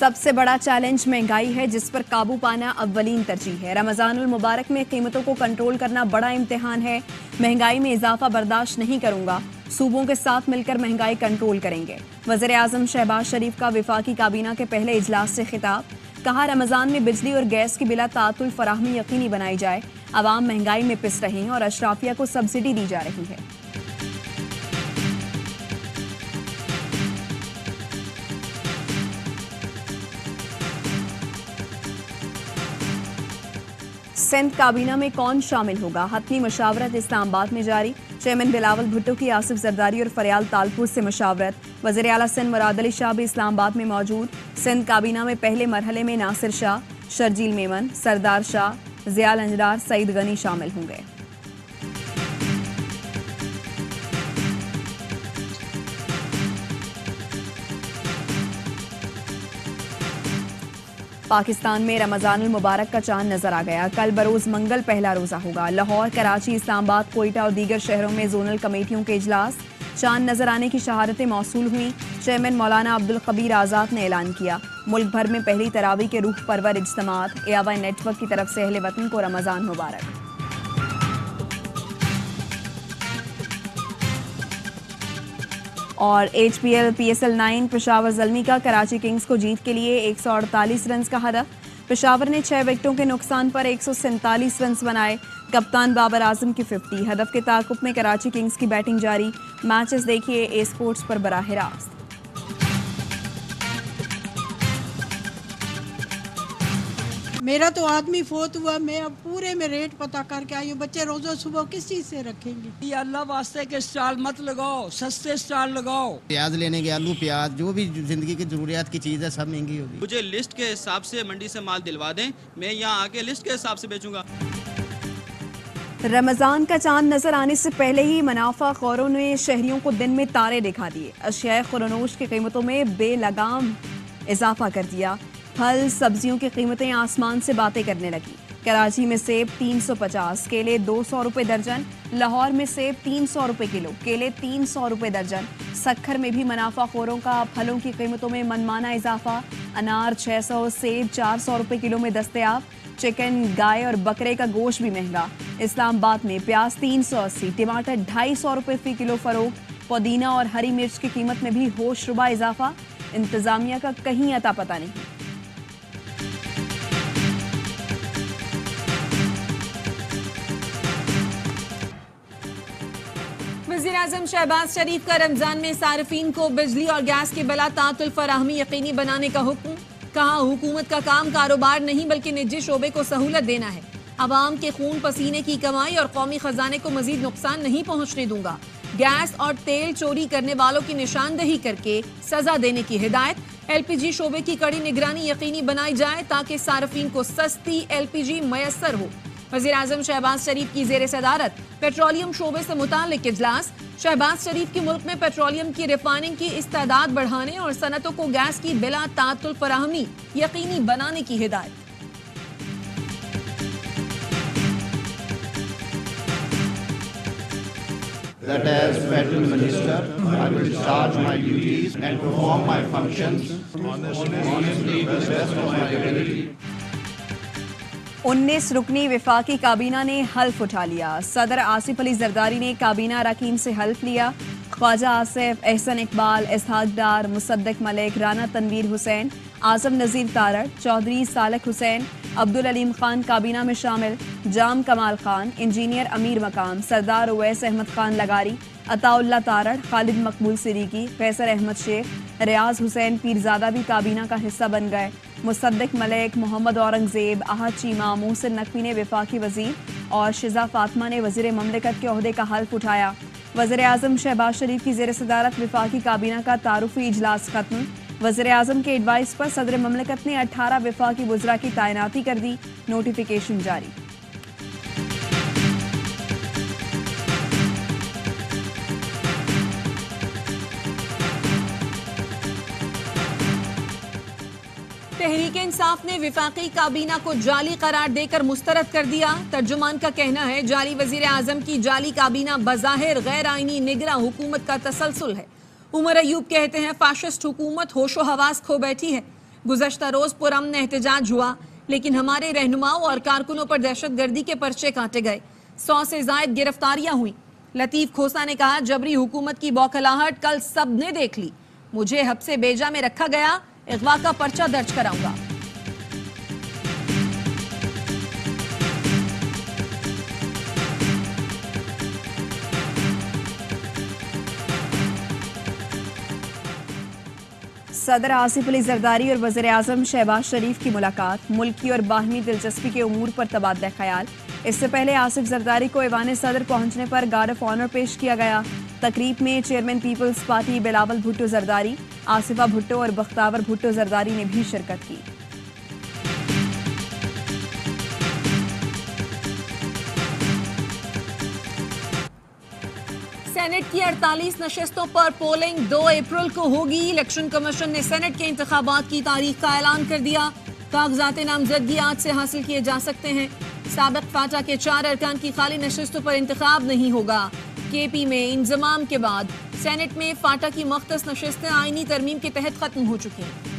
सबसे बड़ा चैलेंज महंगाई है, जिस पर काबू पाना अव्वलीन तरजीह है। रमजानुल मुबारक में कीमतों को कंट्रोल करना बड़ा इम्तिहान है। महंगाई में इजाफा बर्दाश्त नहीं करूंगा, सूबों के साथ मिलकर महंगाई कंट्रोल करेंगे। वज़ीर आज़म शहबाज शरीफ का वफाकी काबीना के पहले इजलास से खिताब। कहा, रमजान में बिजली और गैस की बिला तातुल फराहमी यकीनी बनाई जाए। अवाम महंगाई में पिस रहे हैं और अशराफिया को सब्सिडी दी जा रही है। सिंध काबीना में कौन शामिल होगा, हतमी मशावरत इस्लामाबाद में जारी। चेयरमैन बिलावल भुट्टो की आसिफ जरदारी और फरियाल तालपुर से मशावरत। वज़ीर आला सिंध मुराद अली शाह भी इस्लामाबाद में मौजूद। सिंध काबीना में पहले मरहले में नासिर शाह, शर्जील मेमन, सरदार शाह, ज़ियाल अंजदार, सईद गनी शामिल होंगे। पाकिस्तान में रमजानुल मुबारक का चांद नजर आ गया। कल बरोज मंगल पहला रोजा होगा। लाहौर, कराची, इस्लामाबाद, कोयटा और दीगर शहरों में जोनल कमेटियों के इजलास। चांद नजर आने की शहादतें मौसूल हुई। चेयरमैन मौलाना अब्दुल कबीर आज़ाद ने ऐलान किया, मुल्क भर में पहली तरावी के रूह परवर इज्तिमात। एआवाई नेटवर्क की तरफ से अहले वतन को रमजान मुबारक। और HPL PSL 9 पेशावर ज़ल्मी का कराची किंग्स को जीत के लिए 148 रन का हदफ। पेशावर ने 6 विकेटों के नुकसान पर 147 रन बनाए। कप्तान बाबर आजम की 50। हदफ के ताक़ुब में कराची किंग्स की बैटिंग जारी। मैचेस देखिए ए स्पोर्ट्स पर बराह रास्त। मेरा तो आदमी फोत हुआ, मैं अब पूरे में रेट पता करके आई हूँ। बच्चे रोजा सुबह किस चीज से रखेंगे? ये अल्लाह वास्ते के स्टॉल मत लगाओ, सस्ते स्टॉल लगाओ। प्याज लेने के, आलू प्याज जो भी जिंदगी की जरूरियात की चीज़ है सब महंगी होगी। मुझे लिस्ट के हिसाब से मंडी से माल दिलवा दें, मैं यहाँ आके लिस्ट के हिसाब से बेचूंगा। रमजान का चांद नजर आने से पहले ही मुनाफा खौरों ने शहरियों को दिन में तारे दिखा दिए। अशिया खुरनोश की कीमतों में बेलगाम इजाफा कर दिया। फल सब्जियों की कीमतें आसमान से बातें करने लगी। कराची में सेब 350, केले 200 रुपए दर्जन। लाहौर में सेब 300 रुपए किलो, केले 300 रुपए दर्जन। सक्खर में भी मुनाफाखोरों का फलों की कीमतों में मनमाना इजाफा। अनार 600, सेब 400 रुपए किलो में दस्तयाब। चिकन, गाय और बकरे का गोश्त भी महंगा। इस्लामाबाद में प्याज 380, टमाटर 250 रुपए फी किलो फरोख्त। पुदीना और हरी मिर्च की कीमत में भी होशरुबा इजाफा। इंतजामिया का कहीं अता पता नहीं। वज़ीर आज़म शहबाज शरीफ का रमजान में सार्फिन को बिजली और गैस की बिला तातुल फराहमी यकीनी बनाने का हुक्म। कहा, हुकूमत का काम कारोबार नहीं बल्कि निजी शोबे को सहूलत देना है। अवाम के खून पसीने की कमाई और कौमी खजाने को मजीद नुकसान नहीं पहुंचने दूंगा। गैस और तेल चोरी करने वालों की निशानदही करके सजा देने की हिदायत। LPG शोबे की कड़ी निगरानी यकीनी बनाई जाए ताकि सार्फिन को सस्ती LPG मयसर हो। वज़ीर आज़म शहबाज शरीफ की ज़ेर सदारत पेट्रोलियम शोबे से मुताल्लिक इजलास। शहबाज शरीफ की मुल्क में पेट्रोलियम की रिफाइनिंग की इस्तादाद बढ़ाने और सनतों को गैस की बिला तातुल फराहमी यकीनी बनाने की हिदायत। That as Federal Minister, I will discharge my duties and perform my functions honestly to the best of my ability. 19 रुकनी वफाकी काबीना ने हल्फ उठा लिया। सदर आसिफ अली जरदारी ने काबीना अरकान से हल्फ लिया। ख्वाजा आसिफ, एहसन इकबाल, इसहाक डार, मुसद्दक मलिक, राना तनवीर हुसैन, आजम नज़ीर तारड़, चौधरी सालक हुसैन, अब्दुल अलीम खान काबीना में शामिल। जाम कमाल खान, इंजीनियर अमीर मकाम, सरदार उवैस अहमद खान लगारी, अताउल्ला तारड़, खालिद मकबूल सिरीकी, फैसल अहमद शेख, रियाज हुसैन पीरजादा भी काबीना का हिस्सा बन गए। मुसद्दक मलिक, मोहम्मद औरंगजेब, आहद चीमा, मोहसिन नकवी ने वफाकी वजीर और शिजा फातिमा ने वजीर ममलिकत के ओहदे का हल्फ उठाया। वज़ीर आज़म शहबाज शरीफ की ज़ेर सदारत वफाकी काबीना का तारुफी इजलास खत्म। वज़ीर आज़म के एडवाइस पर सदर ममलिकत ने 18 वफाकी वज़रा की तैनाती कर दी। नोटिफिकेशन जारी। तहरीक इंसाफ ने वफाकी काबीना को जाली करार देकर मुस्तरद कर दिया। तर्जुमान का कहना है, जाली वजीर आजम की जाली काबीना बज़ाहिर गैर आईनी निगरां हुकूमत का तसलसल है। उमर अयूब कहते हैं, फाशिस्ट हुकूमत होशो हवास खो बैठी है। गुज़श्ता रोज पुरअमन एहतजाज हुआ, लेकिन हमारे रहनुमाओं और कारकुनों पर दहशतगर्दी के पर्चे काटे गए। 100 से ज्यादा गिरफ्तारियां हुई। लतीफ खोसा ने कहा, जबरी हुकूमत की बौखलाहट कल सबने देख ली। मुझे हब्से बेजा में रखा गया, अगवा का पर्चा दर्ज कराऊंगा। सदर आसिफ अली जरदारी और वज़ीर आज़म शहबाज शरीफ की मुलाकात, मुल्की और बाहमी दिलचस्पी के उमूर पर तबादला ख्याल। इससे पहले आसिफ जरदारी को ऐवान सदर पहुंचने पर गार्ड ऑफ ऑनर पेश किया गया। तकरीब में chairman people's party Bilawal Bhutto Zardari, Asifa Bhutto और बख्तावर भुट्टो जरदारी ने भी शिरकत की। सेनेट की 48 नशस्तों पर पोलिंग 2 अप्रैल को होगी। इलेक्शन कमीशन ने सेनेट के इंतखाबात की तारीख का ऐलान कर दिया। कागजात नामजदगी आज से हासिल किए जा सकते हैं। साबिक फाटा के 4 अरकान की खाली नशस्तों पर इंतखाब नहीं होगा। केपी में इंजमाम के बाद सेनेट में फाटा की मख्तस नशस्तें आईनी तरमीम के तहत खत्म हो चुकी हैं।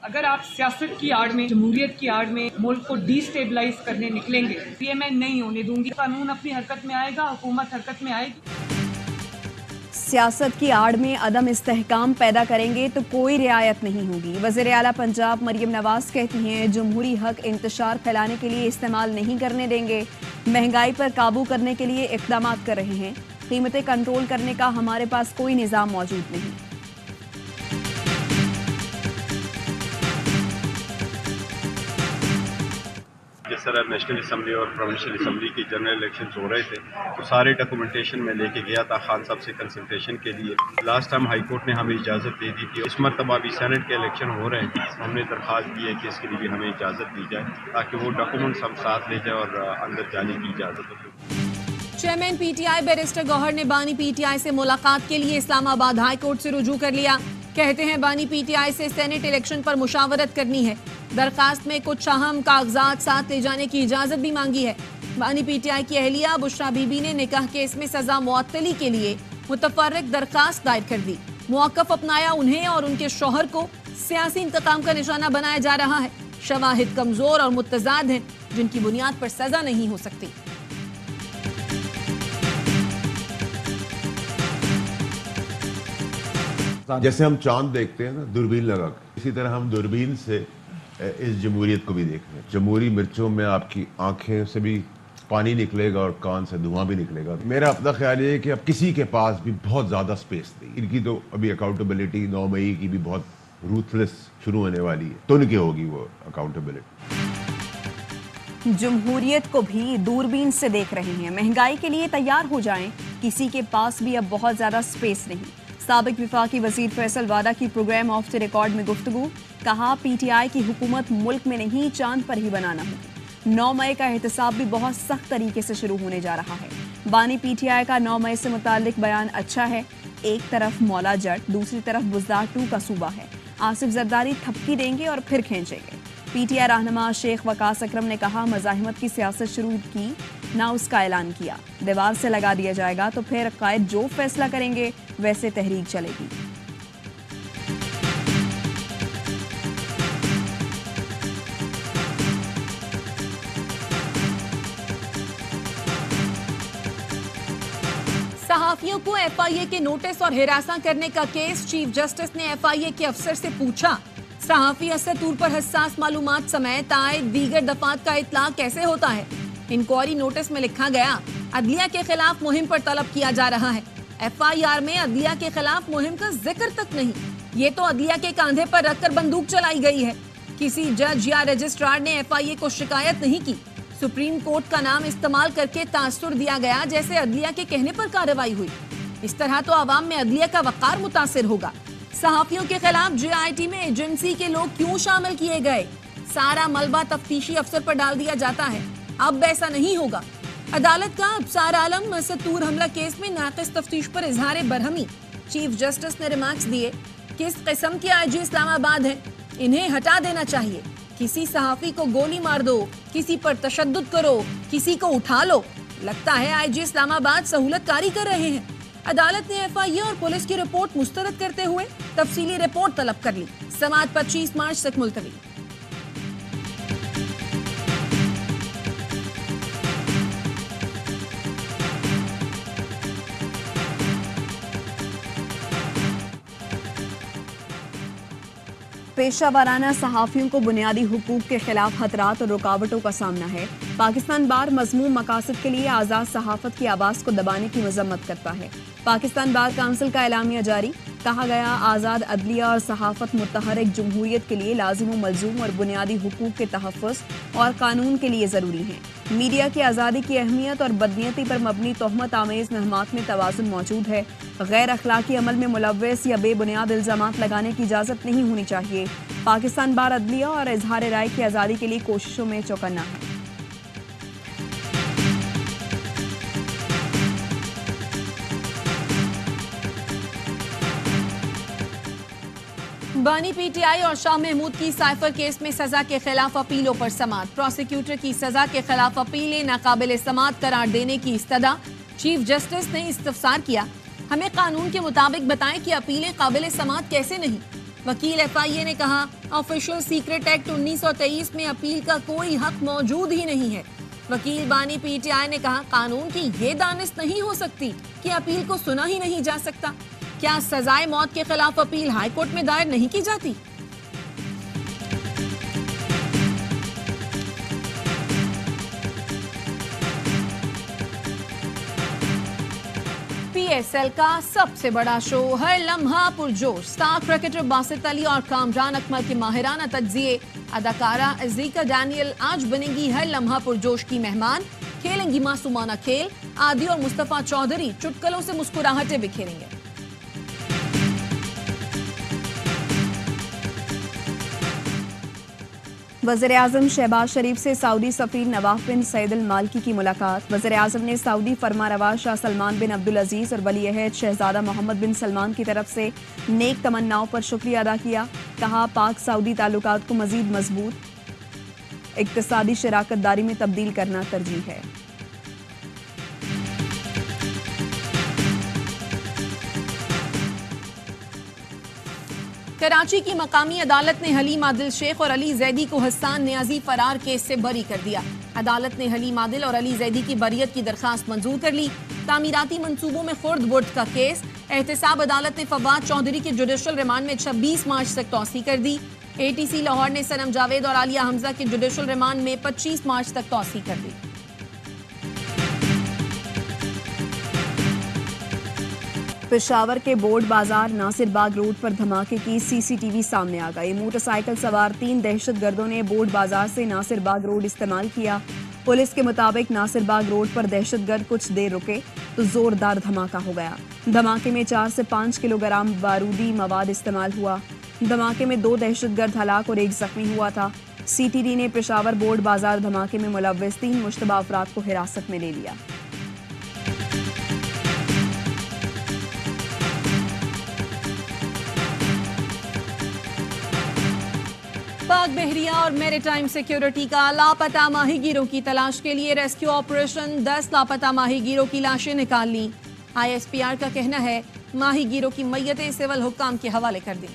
अगर आप सियासत की आड़ में, जमहूरियत की आड़ में मुल्क को डिस्टेबलाइज करने निकलेंगे, ये मैं नहीं होने दूंगी। कानून अपनी हरकत में आएगा, हुकूमत हरकत में आएगी। सियासत की आड़ में अदम इस्तेहकाम पैदा करेंगे तो कोई रियायत नहीं होगी। वज़ीर आला पंजाब मरियम नवाज कहती हैं, जमहूरी हक इंतशार फैलाने के लिए इस्तेमाल नहीं करने देंगे। महंगाई पर काबू करने के लिए इक़दाम कर रहे हैं। कीमतें कंट्रोल करने का हमारे पास कोई निज़ाम मौजूद नहीं। जिस तरह नेशनल असम्बली और प्रोविंशियल असम्बली की जनरल इलेक्शन हो रहे थे, तो सारे डॉक्यूमेंटेशन में लेके गया था खान साहब से कंसल्टेशन के लिए। लास्ट टाइम हाई कोर्ट ने हमें इजाज़त दे दी थी। इस मरतबा भी सेनेट के इलेक्शन हो रहे हैं, हमने दरख्वास्त की है कि इसके लिए भी हमें इजाज़त दी जाए, ताकि वो डॉक्यूमेंट्स हम साथ ले जाए और अंदर जाने की इजाज़त हो। चेयरमैन पीटीआई बैरिस्टर गौहर ने बानी पीटीआई से मुलाकात के लिए इस्लामाबाद हाई कोर्ट से रुजू कर लिया। कहते हैं, बानी पीटीआई से सेनेट इलेक्शन पर मुशावरत करनी है। दरखास्त में कुछ अहम कागजात साथ ले जाने की इजाजत भी मांगी है। बानी पीटीआई की अहलिया बुशरा बीबी ने निकाह केस में सजा मुअत्तली के लिए मुतफर्रिक दरखास्त दायर कर दी। मौक़िफ़ अपनाया, उन्हें और उनके शौहर को सियासी इंतकाम का निशाना बनाया जा रहा है। शवाहिद कमजोर और मुतज़ाद हैं, जिनकी बुनियाद पर सजा नहीं हो सकती। जैसे हम चांद देखते हैं ना दूरबीन लगा कर, इसी तरह हम दूरबीन से इस जमहूरियत को भी देख रहे हैं। जमहूरी मिर्चों में आपकी आंखें से भी पानी निकलेगा और कान से धुआं भी निकलेगा। मेरा अपना ख्याल ये है कि अब किसी के पास भी बहुत ज़्यादा स्पेस नहीं। इनकी तो अभी अकाउंटेबिलिटी 9 मई की भी बहुत रूथलेस शुरू होने वाली है, तो उनकी होगी वो अकाउंटेबिलिटी। जमहूरियत को भी दूरबीन से देख रहे हैं। महंगाई के लिए तैयार हो जाएं, किसी के पास भी अब बहुत ज़्यादा स्पेस नहीं। साबिक विफाकी वजीर फैसल वादा की प्रोग्राम ऑफ द रिकॉर्ड में गुफ्तगू, कहा पीटीआई की हुकूमत मुल्क में नहीं चांद पर ही बनाना होगी। 9 मई का एहतसाब भी बहुत सख्त तरीके से शुरू होने जा रहा है। बानी पीटीआई का 9 मई से मुताल्लिक बयान अच्छा है। एक तरफ मौला जट, दूसरी तरफ बुज़दार 2 का सूबा है। आसिफ जरदारी थपकी देंगे और फिर खींचेंगे। पीटीआई रहनुमा शेख वकास अकरम ने कहा, मज़ाहिमत की सियासत शुरू की ना उसका ऐलान किया। दीवार से लगा दिया जाएगा तो फिर कायद जो फैसला करेंगे वैसे तहरीक चलेगी। सहाफियों को एफआईए के नोटिस और हिरासा करने का केस। चीफ जस्टिस ने एफआईए के अफसर से पूछा, सहाफी असर तौर पर हसास मालूमात समेत आयद दीगर दफात का इतला कैसे होता है। इंक्वायरी नोटिस में लिखा गया, अदलिया के खिलाफ मुहिम पर तलब किया जा रहा है। एफआईआर में अदलिया के खिलाफ मुहिम का जिक्र तक नहीं। ये तो अदलिया के कांधे पर रखकर बंदूक चलाई गई है। किसी जज या रजिस्ट्रार ने एफआईए को शिकायत नहीं की। सुप्रीम कोर्ट का नाम इस्तेमाल करके तासुर दिया गया, जैसे अदलिया के कहने पर कार्रवाई हुई। इस तरह तो आवाम में अदलिया का वकार मुतासिर होगा। सहाफियों के खिलाफ जेआईटी में एजेंसी के लोग क्यों शामिल किए गए? सारा मलबा तफ्तीशी अफसर पर डाल दिया जाता है। अब ऐसा नहीं होगा। अदालत का अबसार आलम मसद तूर हमला केस में नाक़िस तफ्तीश पर इजहार बरहमी। चीफ जस्टिस ने रिमार्क्स दिए, किस किस्म के आईजी इस्लामाबाद हैं, इन्हें हटा देना चाहिए। किसी सहाफी को गोली मार दो, किसी पर तशद्दुद करो, किसी को उठा लो। लगता है आईजी इस्लामाबाद सहूलतकारी कर रहे हैं। अदालत ने एफआईए और पुलिस की रिपोर्ट मुस्तरद करते हुए तफसीली रिपोर्ट तलब कर ली। समाअत 25 मार्च तक मुलतवी। पेशा वाराना सहाफ़ियों को बुनियादी हुकूक के खिलाफ खतरात और रुकावटों का सामना है। पाकिस्तान बार मज़मूम मकासद के लिए आज़ाद सहाफ़त की आवाज़ को दबाने की मजम्मत करता है। पाकिस्तान बार काउंसिल का एलामिया जारी, कहा गया आज़ाद अदलिया और सहाफ़त मुतहरिक जमहूरियत के लिए लाजिम व मलजूम और बुनियादी हुकूक के तहफ़्फ़ुज़ और कानून के लिए ज़रूरी है। मीडिया की आज़ादी की अहमियत और बदनीयती पर मबनी तोहमत आमेज़ महमात में तवाज़ुन मौजूद है। गैर अखलाकी अमल में मुलव्वस या बेबुनियाद इल्ज़ामात लगाने की इजाज़त नहीं होनी चाहिए। पाकिस्तान बार अदलिया और इजहार राय की आज़ादी के लिए कोशिशों में चौकन्ना है। बानी पीटीआई और शाह महमूद की साइफर केस में सजा के खिलाफ अपीलों पर समाअत। प्रोसिक्यूटर की सजा के खिलाफ अपीलें नाकाबिल समाअत करार देने की इस्तदा। चीफ जस्टिस ने इस्तफसार किया, हमें कानून के मुताबिक बताएं कि अपीलें काबिल समाअत कैसे नहीं। वकील एफआईए ने कहा, ऑफिशियल सीक्रेट एक्ट 1923 में अपील का कोई हक मौजूद ही नहीं है। वकील बानी पीटीआई ने कहा, कानून की ये दानिश नहीं हो सकती कि अपील को सुना ही नहीं जा सकता। क्या सजाए मौत के खिलाफ अपील हाईकोर्ट में दायर नहीं की जाती? पीएसएल का सबसे बड़ा शो, हर लम्हा पुरजोश। स्टार क्रिकेटर बासित अली और कामरान अकमल के माहिराना तज्जिए। अदाकारा अज़ीका डैनियल आज बनेंगी हर लम्हा पुरजोश की मेहमान। खेलेंगी मासूमाना खेल। आदि और मुस्तफा चौधरी चुटकुलों से मुस्कुराहटें बिखेरेंगे। वज़ीर-ए-आज़म शहबाज शरीफ से सऊदी सफ़ीर नवाफ बिन सईद अल मालकी की मुलाकात। वज़ीर-ए-आज़म ने सऊदी फरमारवा शाह सलमान बिन अब्दुल अजीज़ और वली अहद शहजादा मोहम्मद बिन सलमान की तरफ से नेक तमन्नाओं पर शुक्रिया अदा किया। कहा, पाक सऊदी ताल्लुकात को मज़ीद मजबूत इक़्तिसादी शराकतदारी में तब्दील करना तरजीह है। कराची की मकामी अदालत ने हलीम आदिल शेख और अली जैदी को हसन नियाजी फरार केस से बरी कर दिया। अदालत ने हलीम आदिल और अली जैदी की बरियत की दरखास्त मंजूर कर ली। तामीराती मंसूबों में खुर्द बुर्द का केस। एहतसाब अदालत ने फवाद चौधरी के जुडिशल रिमांड में 26 मार्च तक तौसी कर दी। एटीसी लाहौर ने सनम जावेद और आलिया हमजा के जुडिशल रिमांड में 25 मार्च तक तौसी कर दी। पेशावर के बोर्ड बाजार नासिर बाग रोड पर धमाके की सीसीटीवी सामने आ गई। मोटरसाइकिल सवार 3 दहशतगर्दों ने बोर्ड बाजार से नासिर बाग रोड इस्तेमाल किया। पुलिस के मुताबिक नासिर बाग रोड पर दहशतगर्द कुछ देर रुके तो जोरदार धमाका हो गया। धमाके में 4 से 5 किलोग्राम बारूदी मवाद इस्तेमाल हुआ। धमाके में 2 दहशतगर्द हलाक और 1 जख्मी हुआ था। सीटीडी ने पेशावर बोर्ड बाजार धमाके में मुलव्वस 3 मुश्तबा अफराद को हिरासत में ले लिया। पाक बहरिया और मैरीटाइम सिक्योरिटी का लापता माहीगीरों की तलाश के लिए रेस्क्यू ऑपरेशन। 10 लापता माहीगीरों की लाशें निकाल ली। आईएसपीआर का कहना है माहीगीरों की मैयतें सिविल हुक्काम के हवाले कर दी।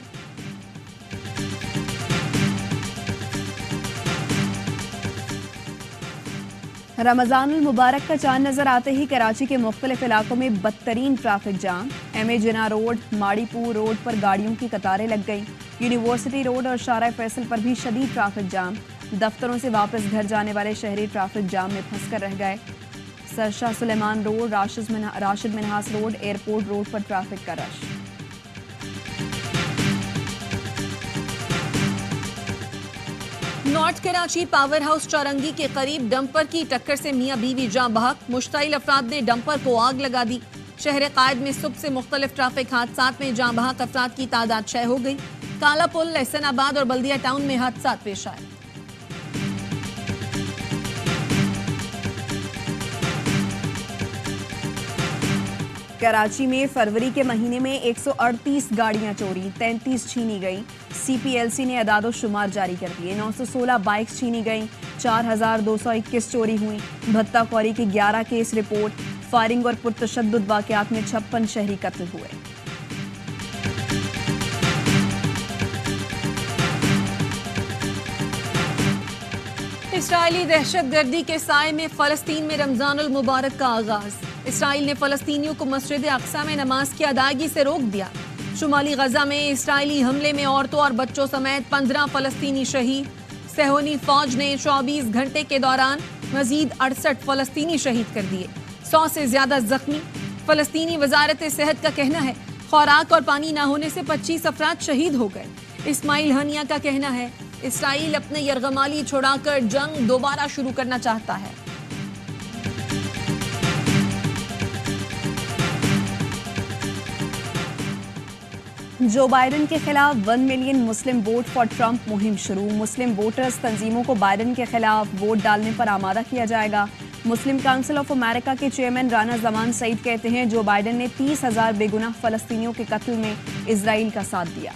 रमजानुल मुबारक का चांद नजर आते ही कराची के मुख्तलिफ इलाकों में बदतरीन traffic jam. M A Jinnah road, Maripur road पर गाड़ियों की कतारें लग गई। यूनिवर्सिटी रोड और शारा फैसल पर भी शदीद ट्रैफिक जाम। दफ्तरों से वापस घर जाने वाले शहरी ट्रैफिक जाम में फंसकर रह गए। Sir Shah Suleman road, Rashid Minhas road, airport road पर ट्रैफिक का rush. North Karachi power house Chowrangi के करीब डंपर की टक्कर से मियां बीवी जां बहक। मुश्तइल अफराद ने डंपर को आग लगा दी। शहर कायद में सुबह से मुख्तलिफ ट्रैफिक हादसात में जां बहक अफराद की तादाद 6 हो गई। काला पुल, एहसनाबाद और बल्दिया टाउन में हादसात पेश आए। कराची में फरवरी के महीने में 138 गाड़ियां चोरी, 33 छीनी गई। सीपीएलसी ने अदादो शुमार जारी कर दिए। 916 बाइक्स छीनी गई। 4221 चोरी हुई। भत्ताखोरी की 11 केस रिपोर्ट। फायरिंग और पुरतशद्दुद वाक़यात में 56 शहरी कत्ल हुए। इस्राइली दहशतगर्दी के साए में फलस्तीन में रमजानुल मुबारक का आगाज। इसराइल ने फलस्तीनियों को मस्जिद अक्सा में नमाज की अदायगी से रोक दिया। शुमाली गजा में इसराइली हमले में औरतों और बच्चों समेत 15 फलस्तीनी शहीद। सेहोनी फौज ने 24 घंटे के दौरान मजीद 68 फलस्तीनी शहीद कर दिए, 100 से ज्यादा जख्मी। फलस्तीनी वजारत सेहत का कहना है खुराक और पानी न होने से 25 अफराद शहीद हो गए। इस्माइल हनिया का कहना है इसराइल अपने यरगमाली छुड़ाकर जंग दोबारा शुरू करना चाहता है। जो बाइडेन के खिलाफ 1 million Muslim vote for Trump मुहिम शुरू। मुस्लिम वोटर्स तंजीमों को बाइडेन के खिलाफ वोट डालने पर आमादा किया जाएगा। मुस्लिम काउंसिल ऑफ अमेरिका के चेयरमैन राना जमान सईद कहते हैं जो बाइडेन ने 30,000 बेगुनाह फलस्तीनियों के कत्ल में इजराइल का साथ दिया।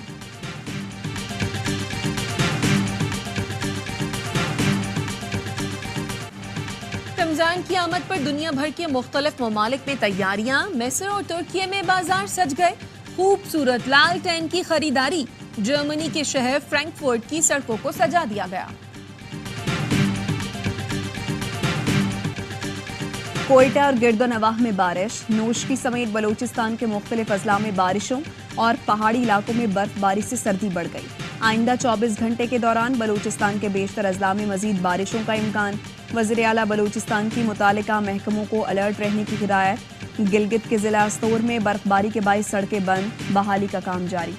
रमजान की आमद पर दुनिया भर के मुख्तलिफ ममालिक में तैयारियां। मिस्र और तुर्की में बाजार सज गए। खूबसूरत लाल टेन की खरीदारी। जर्मनी के शहर फ्रैंकफर्ट की सड़कों को सजा दिया गया। कोयटा और गिरदोनवाह में बारिश। नोशकी समेत बलूचिस्तान के मुख्तलिफ अजला में बारिशों और पहाड़ी इलाकों में बर्फबारी से सर्दी बढ़ गई। आइंदा 24 घंटे के दौरान बलूचिस्तान के बेशतर अजला में मजीद बारिशों का इम्कान। वज़ीर आला बलूचिस्तान की मुतालिका महकमों को अलर्ट रहने की हिदायत। गिलगित के जिला अस्तोर में बर्फबारी के बाइस सड़कें बंद, बहाली का काम जारी।